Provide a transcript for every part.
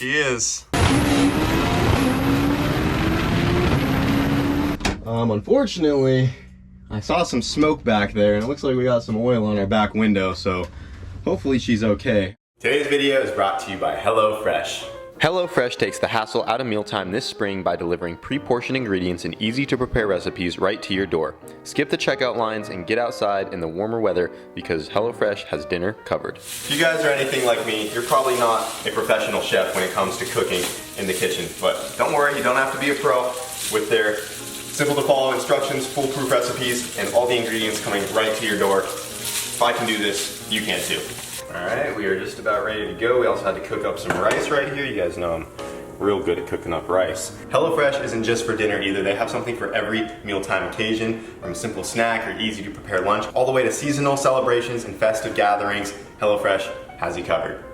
she is. Unfortunately, I saw some smoke back there, and it looks like we got some oil on our back window, so hopefully she's okay. Today's video is brought to you by HelloFresh. HelloFresh takes the hassle out of mealtime this spring by delivering pre-portioned ingredients and easy-to-prepare recipes right to your door. Skip the checkout lines and get outside in the warmer weather because HelloFresh has dinner covered. If you guys are anything like me, you're probably not a professional chef when it comes to cooking in the kitchen, but don't worry, you don't have to be a pro with their simple-to-follow instructions, foolproof recipes, and all the ingredients coming right to your door. If I can do this, you can too. Alright, we are just about ready to go. We also had to cook up some rice right here. You guys know I'm real good at cooking up rice. HelloFresh isn't just for dinner either. They have something for every mealtime occasion, from a simple snack or easy to prepare lunch, all the way to seasonal celebrations and festive gatherings. HelloFresh has you covered.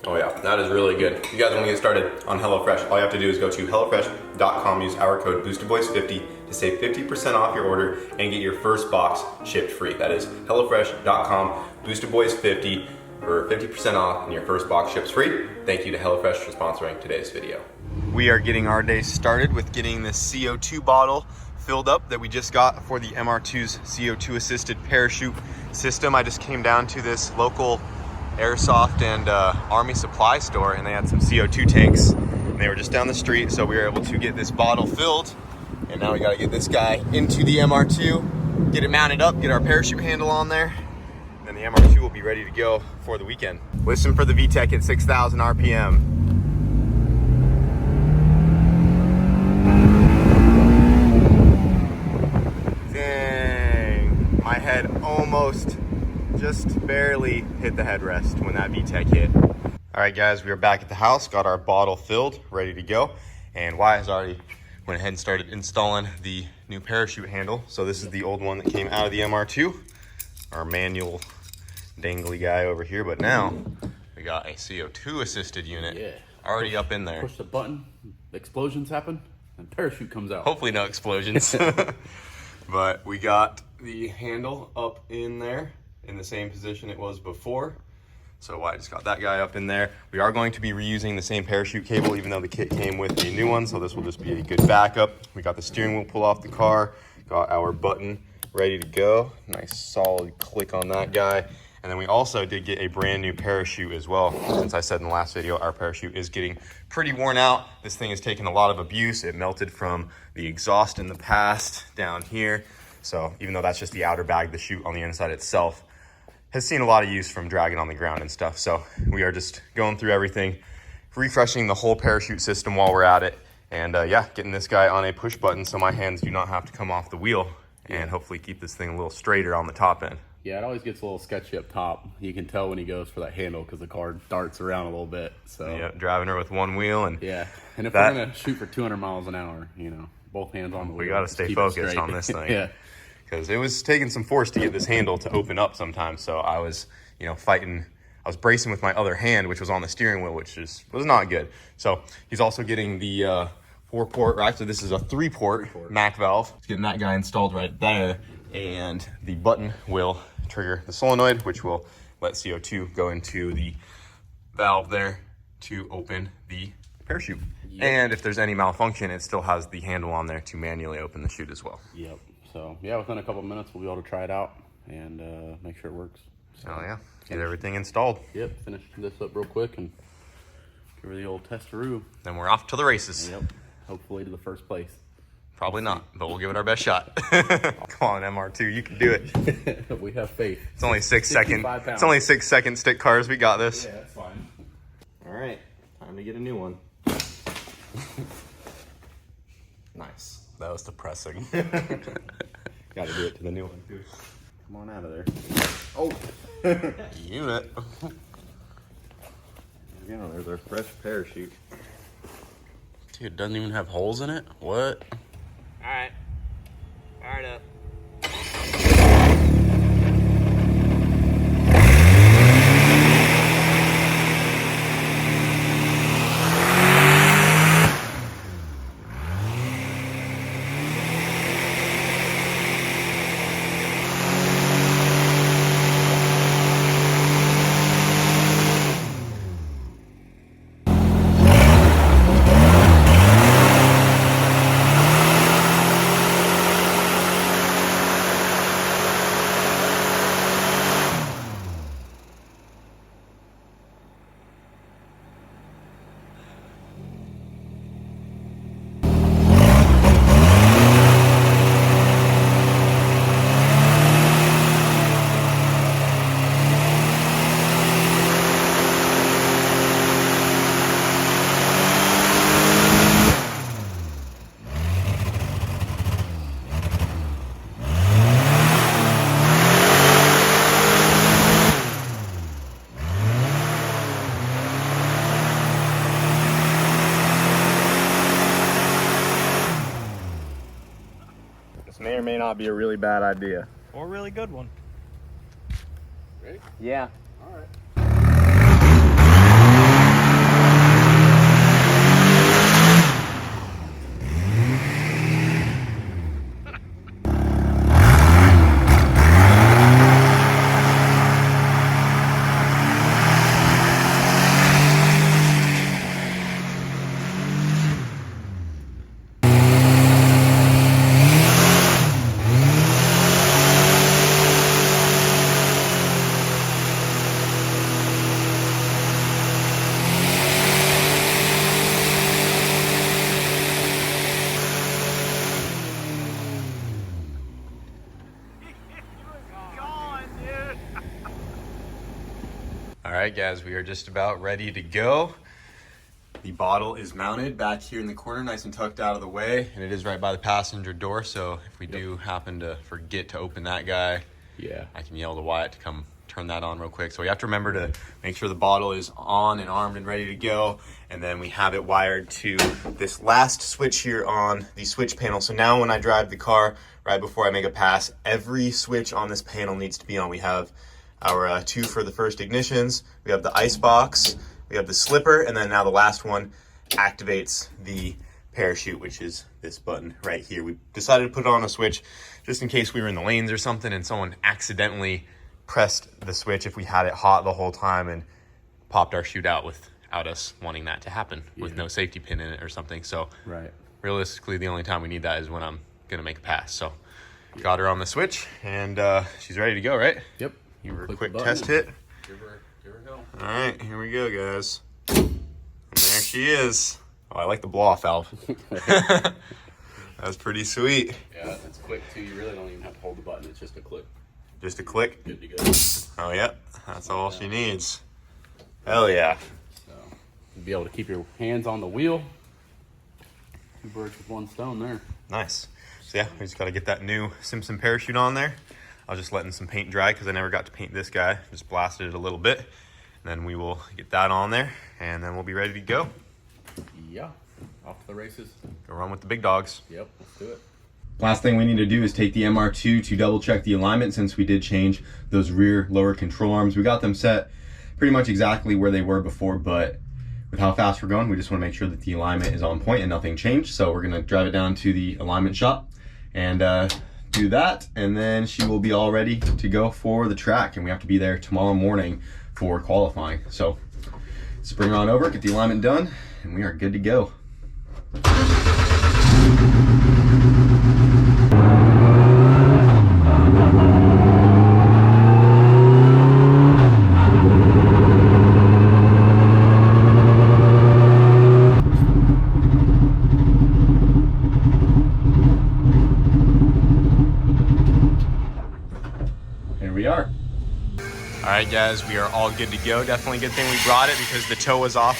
Oh yeah, that is really good. If you guys want to get started on HelloFresh, all you have to do is go to HelloFresh.com, use our code BOOSTEDBOYS50 to save 50% off your order and get your first box shipped free. That is HelloFresh.com, BOOSTEDBOYS50 for 50% off and your first box ships free. Thank you to HelloFresh for sponsoring today's video. We are getting our day started with getting this CO2 bottle filled up that we just got for the Mr2's CO2 assisted parachute system. I just came down to this local airsoft and army supply store, and they had some CO2 tanks, and they were just down the street, so we were able to get this bottle filled, and now we got to get this guy into the MR2, get it mounted up, get our parachute handle on there, and then the MR2 will be ready to go for the weekend. Listen for the VTEC at 6,000 RPM. Dang, my head almost just barely hit the headrest when that VTEC hit. All right guys, we are back at the house, got our bottle filled, ready to go. And Wyatt has already went ahead and started installing the new parachute handle. So this is the old one that came out of the MR2, our manual dangly guy over here. But now we got a CO2 assisted unit already up in there. Push the button, explosions happen, and parachute comes out. Hopefully no explosions. But we got the handle up in there, in the same position it was before. So I just got that guy up in there. We are going to be reusing the same parachute cable, even though the kit came with a new one, so this will just be a good backup. We got the steering wheel pull off the car, got our button ready to go. Nice solid click on that guy. And then we also did get a brand new parachute as well. Since I said in the last video, our parachute is getting pretty worn out. This thing has taken a lot of abuse. It melted from the exhaust in the past down here. So even though that's just the outer bag, the chute on the inside itself has seen a lot of use from dragging on the ground and stuff. So we are just going through everything, refreshing the whole parachute system while we're at it. And yeah, getting this guy on a push button so my hands do not have to come off the wheel, and hopefully keep this thing a little straighter on the top end. Yeah, it always gets a little sketchy up top. You can tell when he goes for that handle because the car darts around a little bit. So yeah, driving her with one wheel. And yeah, and if we're gonna shoot for 200 miles an hour, you know, both hands on the wheel. We got to stay focused on this thing. Yeah. Because it was taking some force to get this handle to open up sometimes. So I was, you know, fighting. I was bracing with my other hand, which was on the steering wheel, which was not good. So he's also getting the 4-port, right? So this is a 3-port Mac valve. He's getting that guy installed right there. And the button will trigger the solenoid, which will let CO2 go into the valve there to open the parachute. Yep. And if there's any malfunction, it still has the handle on there to manually open the chute as well. Yep. So yeah, within a couple of minutes, we'll be able to try it out and make sure it works. So yeah, get everything installed. Yep, finish this up real quick and give her the old testaroo. Then we're off to the races. Yep, hopefully to the first place. Probably not, but we'll give it our best shot. Come on, MR2, you can do it. We have faith. It's only 6 second. It's only 6 second stick cars. We got this. Yeah, that's fine. All right, time to get a new one. Nice. That was depressing. Got to do it to the new one too. Come on out of there. Oh, unit. You know, there's our fresh parachute. Dude, it doesn't even have holes in it? What? All right. Fire it up. may or may not be a really bad idea. Or a really good one. Ready? Yeah. All right. All right, guys, we are just about ready to go. The bottle is mounted back here in the corner, nice and tucked out of the way, and it is right by the passenger door, so if we do happen to forget to open that guy, I can yell to Wyatt to come turn that on real quick. So we have to remember to make sure the bottle is on and armed and ready to go, and then we have it wired to this last switch here on the switch panel. So now when I drive the car, right before I make a pass, every switch on this panel needs to be on. We have our two for the first ignitions, we have the ice box, we have the slipper, and then now the last one activates the parachute, which is this button right here. We decided to put it on a switch just in case we were in the lanes or something and someone accidentally pressed the switch if we had it hot the whole time and popped our chute out without us wanting that to happen with no safety pin in it or something. So realistically, the only time we need that is when I'm gonna make a pass. So got her on the switch and she's ready to go, right? Yep. Give her a quick test hit. Give her a go. All right, here we go, guys. And there she is. Oh, I like the blow-off valve. That's pretty sweet. Yeah, it's quick too. You really don't even have to hold the button. It's just a click. Just a click? Good to go. Oh, yep. That's all she needs. Hell yeah. So, you'll be able to keep your hands on the wheel. 2 birds with 1 stone there. Nice. So yeah, we just got to get that new Simpson parachute on there. I was just letting some paint dry because I never got to paint this guy. Just blasted it a little bit. And then we will get that on there, and then we'll be ready to go. Yeah. Off to the races. Go run with the big dogs. Yep, let's do it. Last thing we need to do is take the MR2 to double check the alignment, since we did change those rear lower control arms. We got them set pretty much exactly where they were before, but with how fast we're going, we just want to make sure that the alignment is on point and nothing changed. So we're going to drive it down to the alignment shop and do that, and then she will be all ready to go for the track, and we have to be there tomorrow morning for qualifying. So let's bring her on over, get the alignment done, and we are good to go. Alright guys, we are all good to go. Definitely a good thing we brought it because the toe was off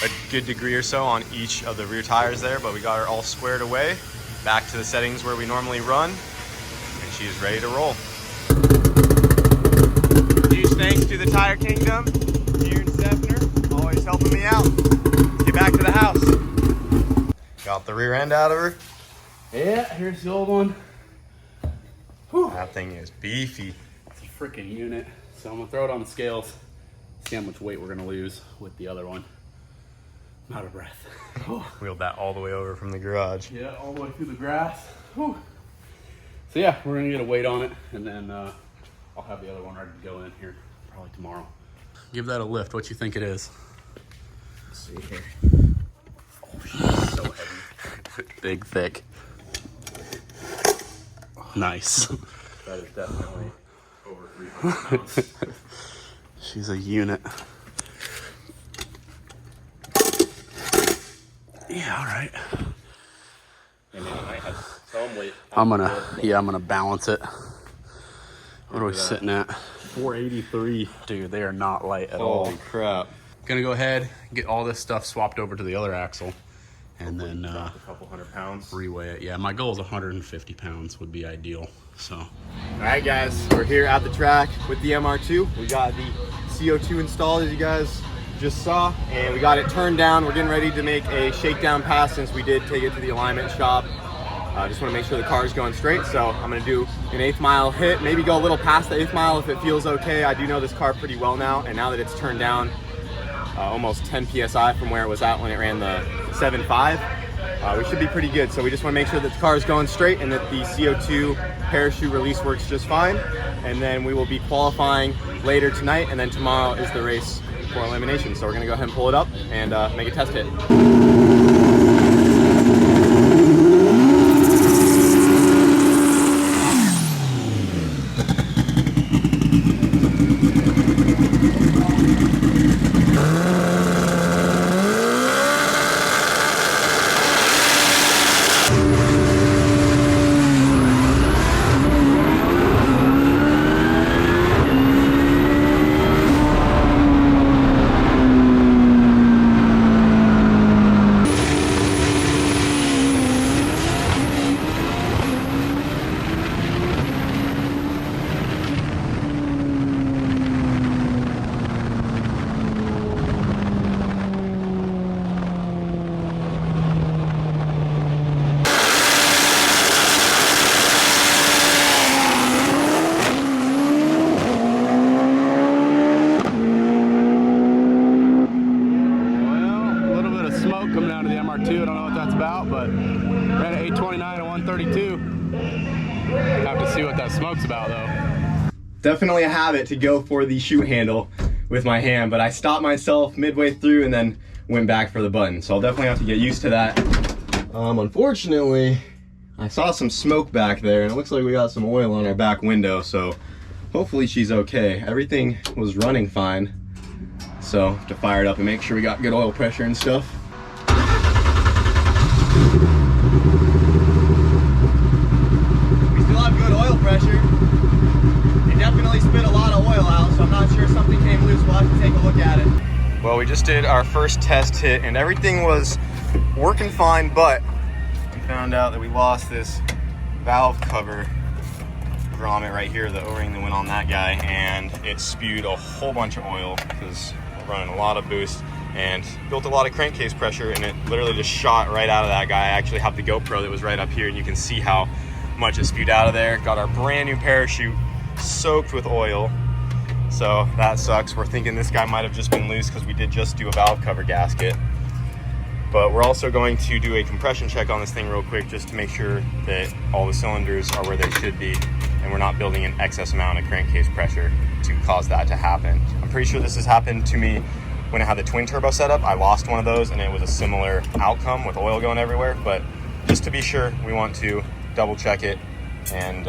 a good degree or so on each of the rear tires there, but we got her all squared away, back to the settings where we normally run, and she is ready to roll. Huge thanks to the Tire Kingdom, here in Sefner, always helping me out. Let's get back to the house. Got the rear end out of her. Yeah, here's the old one. Whew. That thing is beefy. It's a freaking unit. So I'm gonna throw it on the scales, see how much weight we're gonna lose with the other one. I'm out of breath. Wheeled that all the way over from the garage. Yeah, all the way through the grass. Whew. So yeah, we're gonna get a weight on it, and then I'll have the other one ready to go in here probably tomorrow. Give that a lift. What you think it is? Let's see here. Oh, she's so heavy. Big, thick. Nice. That is definitely over 300 pounds. She's a unit. Yeah, all right. And it might have some weight. I'm gonna balance it. What are we sitting at? 483. Dude, they are not light at all. Holy crap. Gonna go ahead, get all this stuff swapped over to the other axle, and then a couple 100 pounds. reweigh it. Yeah, my goal is 150 pounds would be ideal. So, all right, guys, we're here at the track with the MR2. We got the CO2 installed, as you guys just saw, and we got it turned down. We're getting ready to make a shakedown pass since we did take it to the alignment shop. Just want to make sure the car is going straight, so I'm going to do an 8th mile hit, maybe go a little past the 8th mile if it feels okay. I do know this car pretty well now, and now that it's turned down almost 10 psi from where it was at when it ran the 7.5, we should be pretty good. So we just want to make sure that the car is going straight and that the CO2 parachute release works just fine, and then we will be qualifying later tonight, and then tomorrow is the race for elimination. So we're going to go ahead and pull it up and make a test hit. But ran at 829 and 132. Have to see what that smoke's about though. Definitely a habit to go for the shoot handle with my hand, but I stopped myself midway through and then went back for the button. So I'll definitely have to get used to that. Unfortunately, I saw some smoke back there and it looks like we got some oil on our back window, so hopefully she's okay. Everything was running fine. So have to fire it up and make sure we got good oil pressure and stuff. We still have good oil pressure. It definitely spit a lot of oil out, so I'm not sure if something came loose. We'll have to take a look at it. Well, we just did our first test hit and everything was working fine, but we found out that we lost this valve cover grommet right here, the O-ring that went on that guy, and it spewed a whole bunch of oil because we're running a lot of boost and built a lot of crankcase pressure, and it literally just shot right out of that guy. I actually have the GoPro that was right up here and you can see how much it spewed out of there. Got our brand new parachute soaked with oil, so that sucks. We're thinking this guy might have just been loose because we did just do a valve cover gasket. But we're also going to do a compression check on this thing real quick just to make sure that all the cylinders are where they should be and we're not building an excess amount of crankcase pressure to cause that to happen. I'm pretty sure this has happened to me when I had the twin turbo setup. I lost one of those and it was a similar outcome with oil going everywhere, but just to be sure, we want to double check it and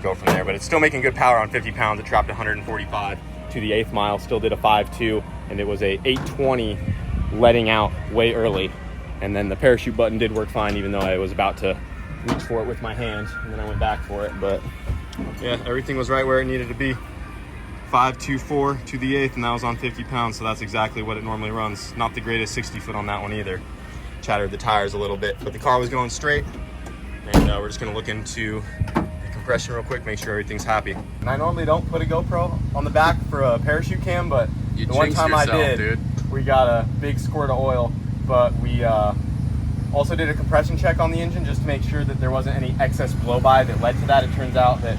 go from there. But it's still making good power on 50 pounds. It dropped 145 to the 8th mile, still did a 5.2, and it was a 820 letting out way early. And then the parachute button did work fine, even though I was about to reach for it with my hand, and then I went back for it. But yeah, everything was right where it needed to be. 5.24 to the 8th, and that was on 50 pounds, so that's exactly what it normally runs. Not the greatest 60 foot on that one either. Chattered the tires a little bit, but the car was going straight, and we're just gonna look into the compression real quick, make sure everything's happy. And I normally don't put a GoPro on the back for a parachute cam, but the one time I did, dude, we got a big squirt of oil. But we also did a compression check on the engine just to make sure that there wasn't any excess blow-by that led to that. It turns out that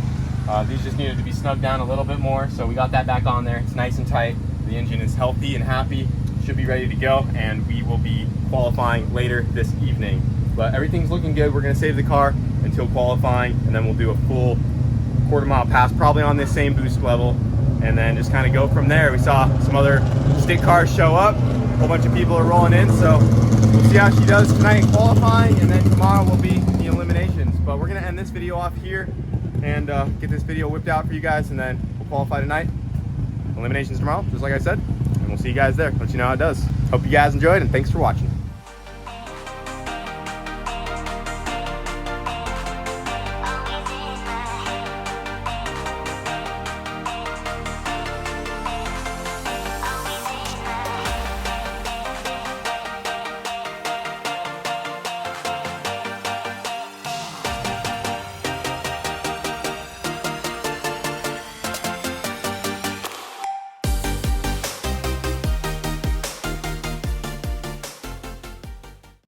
these just needed to be snugged down a little bit more, so we got that back on there. It's nice and tight. The engine is healthy and happy, should be ready to go, and we will be qualifying later this evening. But everything's looking good. We're gonna save the car until qualifying, and then we'll do a full quarter-mile pass, probably on this same boost level, and then just kind of go from there. We saw some other stick cars show up. A whole bunch of people are rolling in, so we'll see how she does tonight in qualifying, and then tomorrow will be the eliminations. But we're gonna end this video off here and get this video whipped out for you guys, and then we'll qualify tonight. Eliminations tomorrow, just like I said, and we'll see you guys there. Let you know how it does. Hope you guys enjoyed, and thanks for watching.